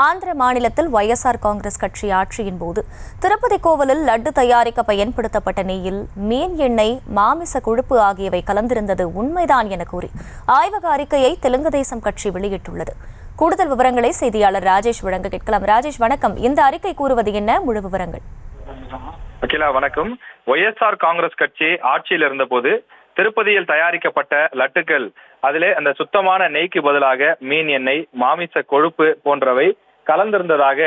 ஆந்திர மாநிலத்தில் YSR காங்கிரஸ் கட்சி ஆட்சியின் போது திருப்பதி கோவிலில் லட்டு தயாரிக்க பயன்படுத்தப்பட்ட நெய்யில் மீன் எண்ணெய், மாமிச கொழுப்பு ஆகியவை கலந்திருந்தது உண்மைதான் என கூறி ஆய்வக அறிக்கையை தெலுங்கு தேசம் கட்சி வெளியிட்டுள்ளது. கூடுதல் விவரங்களை செய்தியாளர் ராஜேஷ் வழங்க கேட்கலாம். ராஜேஷ் வணக்கம். இந்த அறிக்கை கூறுவது என்ன? முழு விவரங்கள். அகிலா வணக்கம். YSR காங்கிரஸ் கட்சி ஆட்சியில் இருந்தபோது திருப்பதியில் தயாரிக்கப்பட்ட லட்டுக்கள் அதிலே அந்த சுத்தமான நெய்க்கு பதிலாக மீன் எண்ணெய், மாமிச கொழுப்பு போன்றவை கலந்திருந்ததாக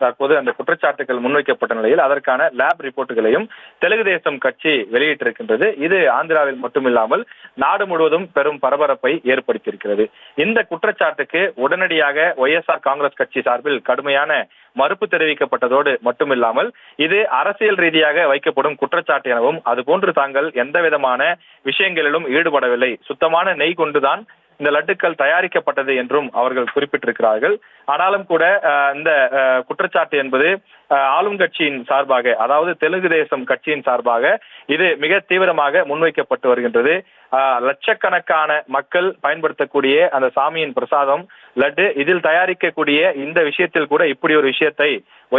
தற்போது அந்த குற்றச்சாட்டுகள் முன்வைக்கப்பட்ட நிலையில் அதற்கான லேப் ரிப்போர்ட்டுகளையும் தெலுங்கு தேசம் கட்சி வெளியிட்டிருக்கின்றது. இது ஆந்திராவில் மட்டுமில்லாமல் நாடு முழுவதும் பெரும் பரபரப்பை ஏற்படுத்தியிருக்கிறது. இந்த குற்றச்சாட்டுக்கு உடனடியாக YSR காங்கிரஸ் கட்சி சார்பில் கடுமையான மறுப்பு தெரிவிக்கப்பட்டதோடு மட்டுமில்லாமல் இது அரசியல் ரீதியாக வைக்கப்படும் குற்றச்சாட்டு எனவும், அதுபோன்று தாங்கள் எந்த விதமான விஷயங்களிலும் ஈடுபடவில்லை, சுத்தமான நெய் கொண்டுதான் இந்த லட்டுக்கள் தயாரிக்கப்பட்டது என்றும் அவர்கள் குறிப்பிட்டிருக்கிறார்கள். ஆனாலும் கூட இந்த குற்றச்சாட்டு என்பது ஆளும் கட்சியின் சார்பாக, அதாவது தெலுங்கு தேசம் கட்சியின் சார்பாக இது மிக தீவிரமாக முன்வைக்கப்பட்டு வருகின்றது. லட்சக்கணக்கான மக்கள் பயன்படுத்தக்கூடிய அந்த சாமியின் பிரசாதம் லட்டு, இதில் தயாரிக்கக்கூடிய இந்த விஷயத்தில் கூட இப்படி ஒரு விஷயத்தை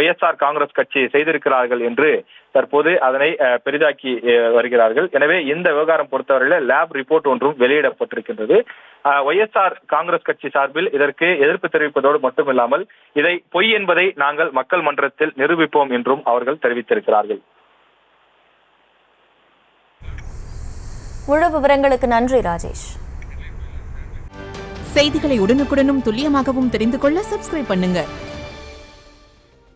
YSR காங்கிரஸ் கட்சி செய்திருக்கிறார்கள் என்று தற்போது அதனை பெரிதாக்கி வருகிறார்கள். எனவே இந்த விவகாரம் பொறுத்தவரையில் லேப் ரிப்போர்ட் ஒன்றும் வெளியிடப்பட்டிருக்கின்றது. YSR காங்கிரஸ் கட்சி சார்பில் இதற்கு எதிர்ப்பு தெரிவிப்பதோடு மட்டுமில்லாமல் இதை பொய் என்பதை நாங்கள் மக்கள் மன்றத்தில் நிரூபிப்போம் என்றும் அவர்கள் தெரிவித்திருக்கிறார்கள். முழு விவரங்களுக்கு நன்றி ராஜேஷ். செய்திகளை உடனுக்குடனும் துல்லியமாகவும் தெரிந்து கொள்ள சப்ஸ்கிரைப் பண்ணுங்க.